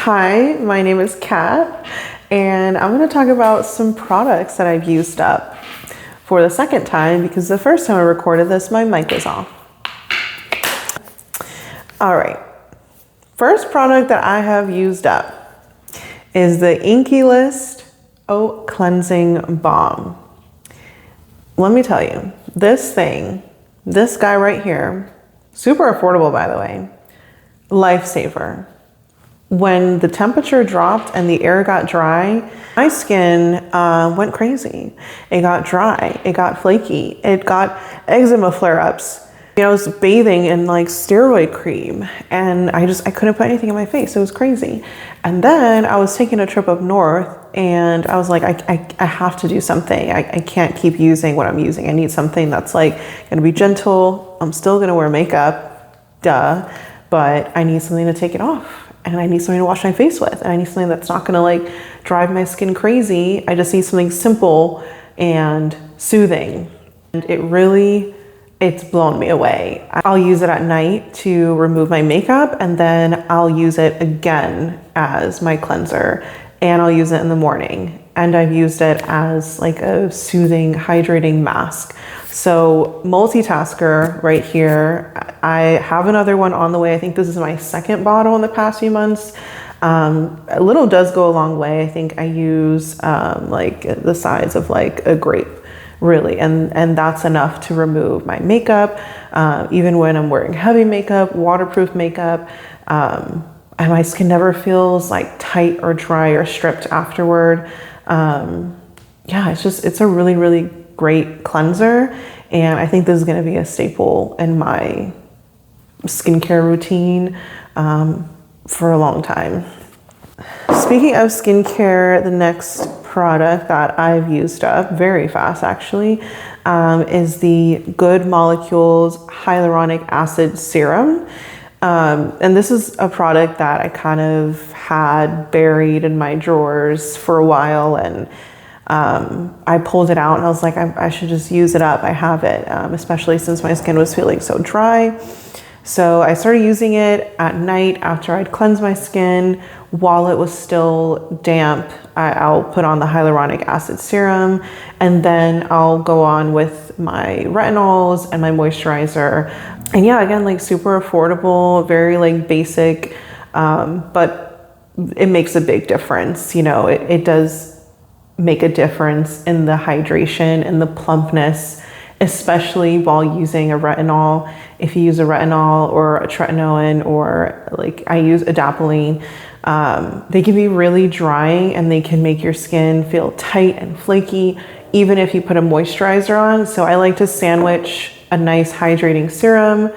Hi, my name is Kat, and I'm going to talk about some products that I've used up for the second time because the first time I recorded this, my mic was off. All right, first product that I have used up is the Inkey List Oat Cleansing Balm. Let me tell you, this guy right here, super affordable by the way, lifesaver. When the temperature dropped and the air got dry, my skin went crazy. It got dry, it got flaky, it got eczema flare-ups. I was bathing in like steroid cream and I couldn't put anything in my face. It was crazy. And then I was taking a trip up north and I was like, I have to do something. I can't keep using what I'm using. I need something that's like gonna be gentle. I'm still gonna wear makeup, duh, but I need something to take it off. And I need something to wash my face with. And I need something that's not gonna like drive my skin crazy. I just need something simple and soothing. And it's blown me away. I'll use it at night to remove my makeup, and then I'll use it again as my cleanser, and I'll use it in the morning. And I've used it as like a soothing, hydrating mask. So multitasker right here. I have another one on the way. I think this is my second bottle in the past few months. A little does go a long way. I think I use like the size of like a grape, really. And that's enough to remove my makeup. Even when I'm wearing heavy makeup, waterproof makeup, and my skin never feels like tight or dry or stripped afterward. Yeah, it's a really, really great cleanser. And I think this is going to be a staple in my skincare routine for a long time. Speaking of skincare, the next product that I've used up very fast actually is the Good Molecules Hyaluronic Acid Serum. And this is a product that I kind of had buried in my drawers for a while, and I pulled it out and I was like, I should just use it up. I have it, especially since my skin was feeling so dry. So I started using it at night after I'd cleansed my skin. While it was still damp, I'll put on the hyaluronic acid serum, and then I'll go on with my retinols and my moisturizer. And yeah, again, like super affordable, very like basic, but it makes a big difference. It does make a difference in the hydration and the plumpness, especially while using a retinol. If you use a retinol or a tretinoin, or like I use adapalene, they can be really drying and they can make your skin feel tight and flaky, even if you put a moisturizer on. So I like to sandwich a nice hydrating serum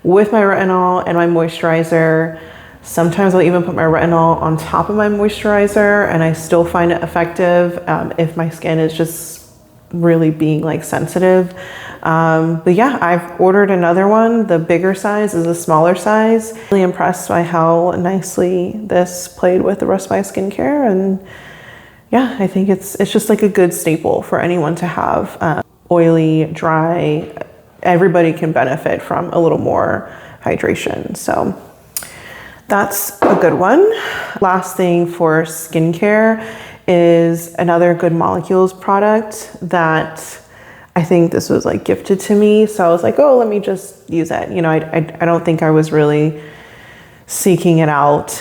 with my retinol and my moisturizer. Sometimes I'll even put my retinol on top of my moisturizer, and I still find it effective if my skin is just really being like sensitive. But yeah, I've ordered another one. The bigger size is the smaller size. Really impressed by how nicely this played with the rest of my skincare. And yeah, I think it's just like a good staple for anyone to have. Oily, dry, everybody can benefit from a little more hydration. So that's a good one. Last thing for skincare is another Good Molecules product that I think this was like gifted to me. So I was like, oh, let me just use it. I don't think I was really seeking it out.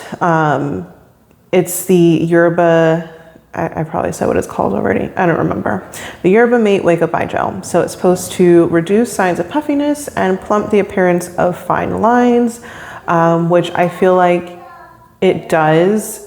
It's the Yerba, I probably said what it's called already. I don't remember. The Yerba Mate Wake Up Eye Gel. So it's supposed to reduce signs of puffiness and plump the appearance of fine lines, which I feel like it does.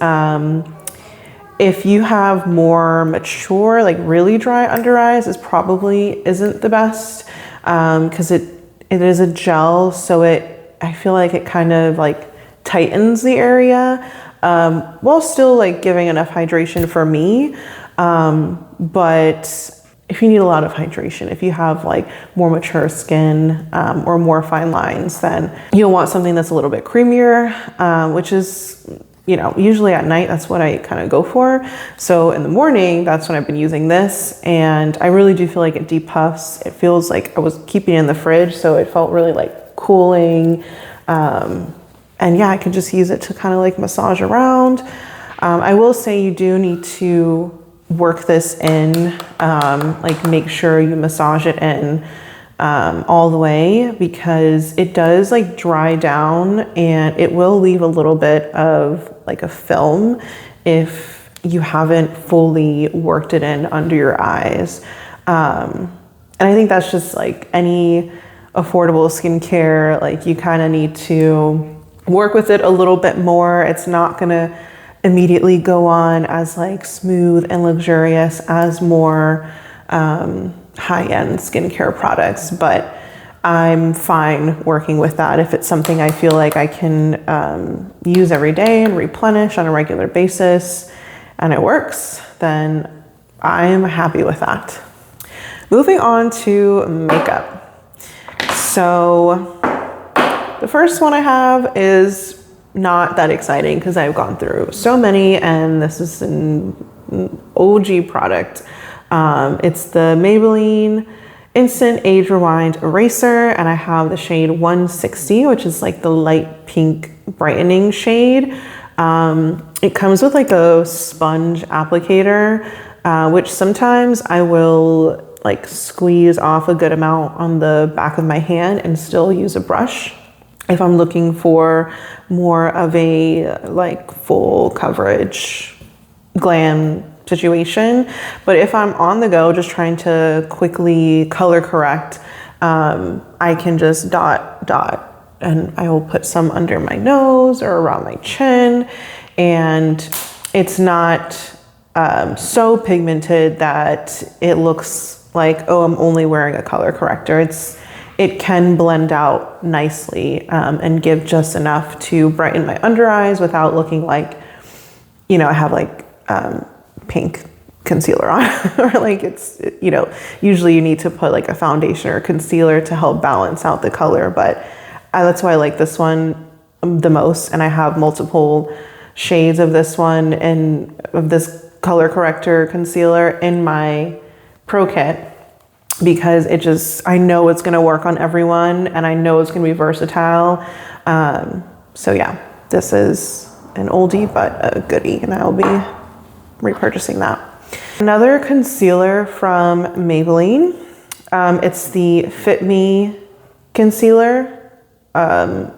If you have more mature, like really dry under eyes, this probably isn't the best because it is a gel. So I feel like it kind of like tightens the area while still like giving enough hydration for me. But if you need a lot of hydration, if you have like more mature skin or more fine lines, then you'll want something that's a little bit creamier, which is, usually at night, that's what I kind of go for. So in the morning, that's when I've been using this. And I really do feel like it depuffs. It feels like I was keeping it in the fridge. So it felt really like cooling. And yeah, I could just use it to kind of like massage around. I will say you do need to work this in, like make sure you massage it in all the way, because it does like dry down and it will leave a little bit of like a film if you haven't fully worked it in under your eyes. And I think that's just like any affordable skincare, like you kind of need to work with it a little bit more. It's not gonna immediately go on as like smooth and luxurious as more high-end skincare products, but I'm fine working with that. If it's something I feel like I can use every day and replenish on a regular basis and it works, then I'm happy with that. Moving on to makeup. So the first one I have is not that exciting because I've gone through so many, and this is an OG product. It's the Maybelline Instant Age Rewind Eraser, and I have the shade 160, which is like the light pink brightening shade. It comes with like a sponge applicator, which sometimes I will like squeeze off a good amount on the back of my hand and still use a brush if I'm looking for more of a like full coverage glam situation. But if I'm on the go just trying to quickly color correct, I can just dot and I will put some under my nose or around my chin, and it's not so pigmented that it looks like, oh, I'm only wearing a color corrector. It can blend out nicely and give just enough to brighten my under eyes without looking like, you know, I have like pink concealer on or like it's, you know, usually you need to put like a foundation or concealer to help balance out the color, but that's why I like this one the most. And I have multiple shades of this one and of this color corrector concealer in my Pro Kit, because it just, I know it's gonna work on everyone and I know it's gonna be versatile. So yeah, this is an oldie but a goodie, and I'll be repurchasing that. Another concealer from Maybelline, it's the Fit Me Concealer. I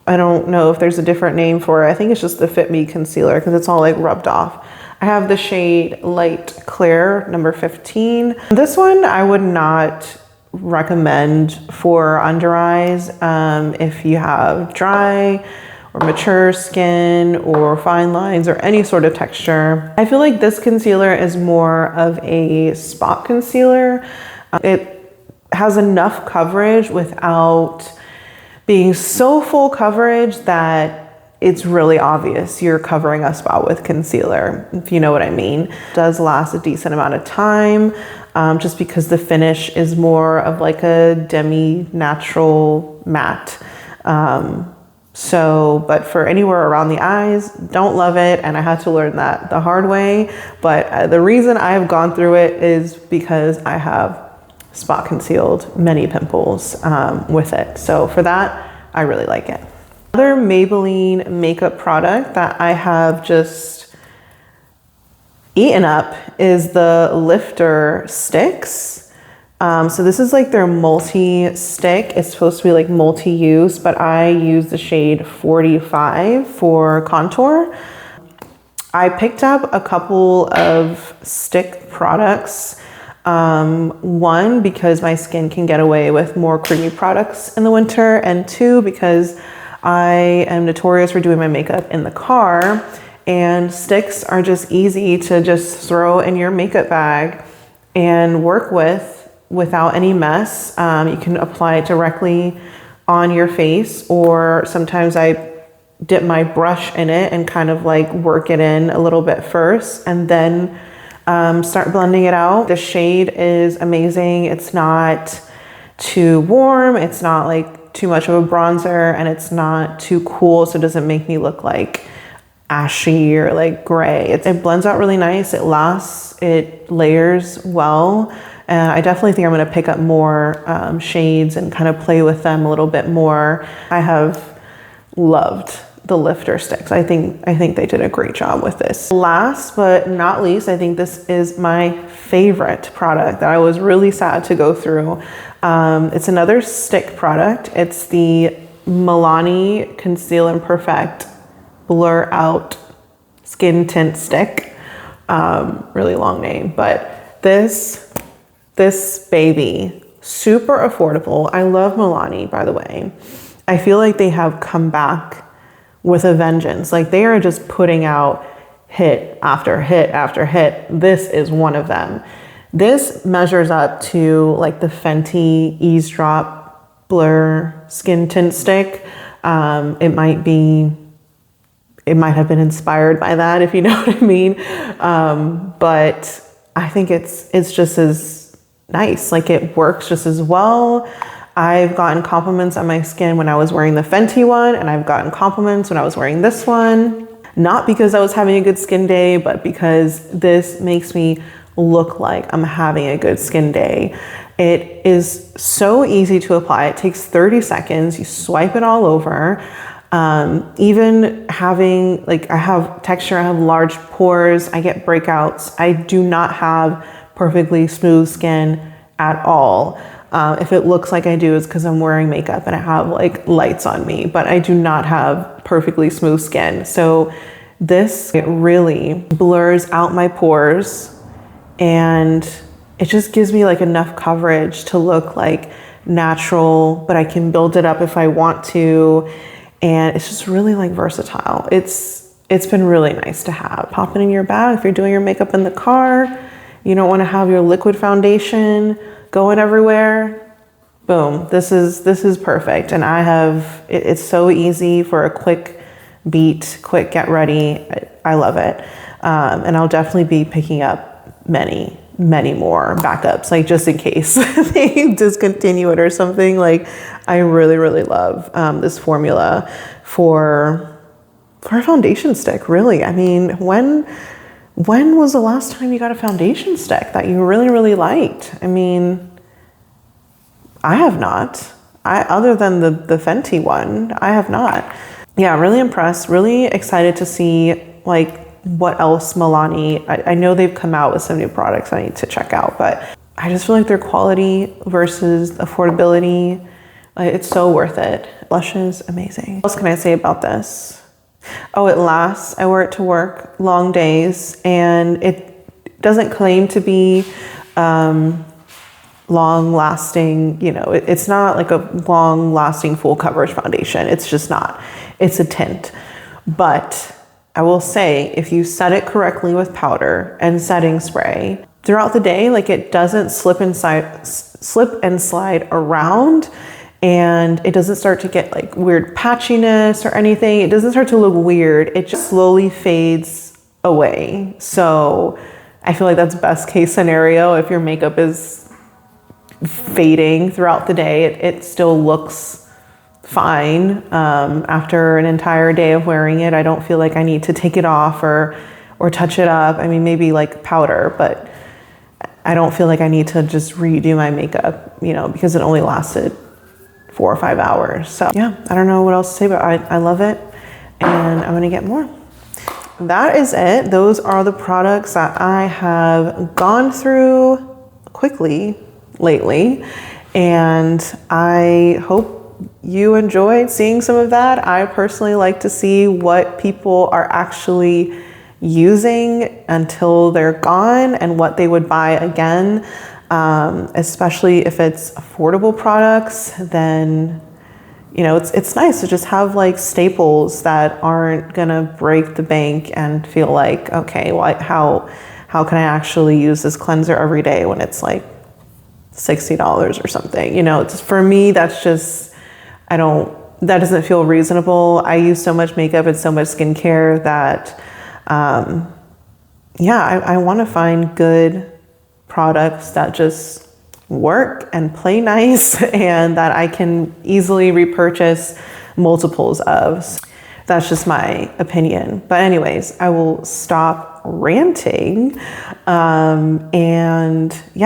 don't know if there's a different name for it. I think it's just the Fit Me Concealer because it's all like rubbed off. I have the shade Light Clear, number 15. This one I would not recommend for under eyes if you have dry or mature skin or fine lines or any sort of texture. I feel like this concealer is more of a spot concealer. It has enough coverage without being so full coverage that it's really obvious you're covering a spot with concealer, if you know what I mean. It does last a decent amount of time, just because the finish is more of like a demi-natural matte. But for anywhere around the eyes, don't love it, and I had to learn that the hard way. But the reason I have gone through it is because I have spot concealed many pimples with it. So for that, I really like it. Another Maybelline makeup product that I have just eaten up is the Lifter Stix. So this is like their multi-stick. It's supposed to be like multi-use, but I use the shade 45 for contour. I picked up a couple of stick products. One, because my skin can get away with more creamy products in the winter, and two, because I am notorious for doing my makeup in the car, and sticks are just easy to just throw in your makeup bag and work with without any mess. You can apply it directly on your face, or sometimes I dip my brush in it and kind of like work it in a little bit first and then start blending it out. The shade is amazing. It's not too warm. It's not like too much of a bronzer, and it's not too cool, so it doesn't make me look like ashy or like gray. It blends out really nice. It lasts, it layers well. And I definitely think I'm gonna pick up more shades and kind of play with them a little bit more. I have loved the lifter sticks. I think they did a great job with this. Last but not least, I think this is my favorite product that I was really sad to go through. It's another stick product. It's the Milani Conceal and Perfect Blur Out Skin Tint Stick. Really long name, but this baby, super affordable. I love Milani, by the way. I feel like they have come back with a vengeance. Like they are just putting out hit after hit after hit. This is one of them. This measures up to like the Fenty Eavesdrop Blur Skin Tint Stick. It might have been inspired by that, if you know what I mean. But I think it's just as nice. Like it works just as well. I've gotten compliments on my skin when I was wearing the Fenty one, and I've gotten compliments when I was wearing this one. Not because I was having a good skin day, but because this makes me look like I'm having a good skin day. It is so easy to apply. It takes 30 seconds. You swipe it all over. Even having, like, I have texture, I have large pores, I get breakouts. I do not have perfectly smooth skin at all. If it looks like I do, it's because I'm wearing makeup and I have like lights on me, but I do not have perfectly smooth skin. So this, it really blurs out my pores and it just gives me like enough coverage to look like natural, but I can build it up if I want to. And it's just really like versatile. It's been really nice to have. Pop it in your bag if you're doing your makeup in the car. You don't want to have your liquid foundation going everywhere. Boom, this is perfect. And it's so easy for a quick beat, quick get ready. I love it. And I'll definitely be picking up many more backups, like just in case they discontinue it or something. Like I really love this formula for a foundation stick, really. I mean, when was the last time you got a foundation stick that you really liked? I mean, I have not. Other than the Fenty one, I have not. Yeah, really impressed, really excited to see like what else Milani, I know they've come out with some new products I need to check out, but I just feel like their quality versus affordability, it's so worth it. Blush is amazing. What else can I say about this? Oh, it lasts. I wear it to work, long days, and it doesn't claim to be long lasting, it's not like a long lasting full coverage foundation. It's just not. It's a tint. But I will say, if you set it correctly with powder and setting spray throughout the day, like it doesn't slip and slide around, and it doesn't start to get like weird patchiness or anything. It doesn't start to look weird. It just slowly fades away. So I feel like that's best case scenario. If your makeup is fading throughout the day, it still looks fine. After an entire day of wearing it, I don't feel like I need to take it off or touch it up. I mean, maybe like powder, but I don't feel like I need to just redo my makeup, because it only lasted 4 or 5 hours. So yeah, I don't know what else to say, but I love it and I'm gonna get more. That is it. Those are the products that I have gone through quickly lately, and I hope you enjoyed seeing some of that. I personally like to see what people are actually using until they're gone and what they would buy again. Especially if it's affordable products, then, it's nice to just have like staples that aren't gonna break the bank and feel like, okay, well, how can I actually use this cleanser every day when it's like $60 or something? For me, that's just, that doesn't feel reasonable. I use so much makeup and so much skincare that, I want to find good products that just work and play nice and that I can easily repurchase multiples of. That's just my opinion. But anyways, I will stop ranting.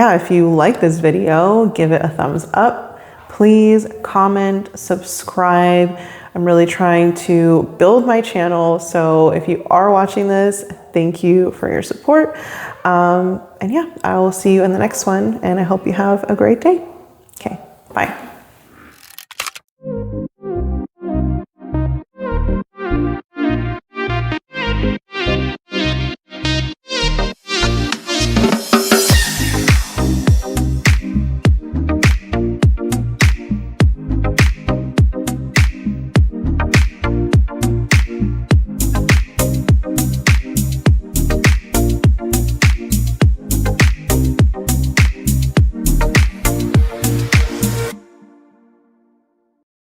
If you like this video, give it a thumbs up. Please comment, subscribe. I I'm really trying to build my channel. So if you are watching this, thank you for your support. And yeah, I will see you in the next one, and I hope you have a great day. Okay, bye.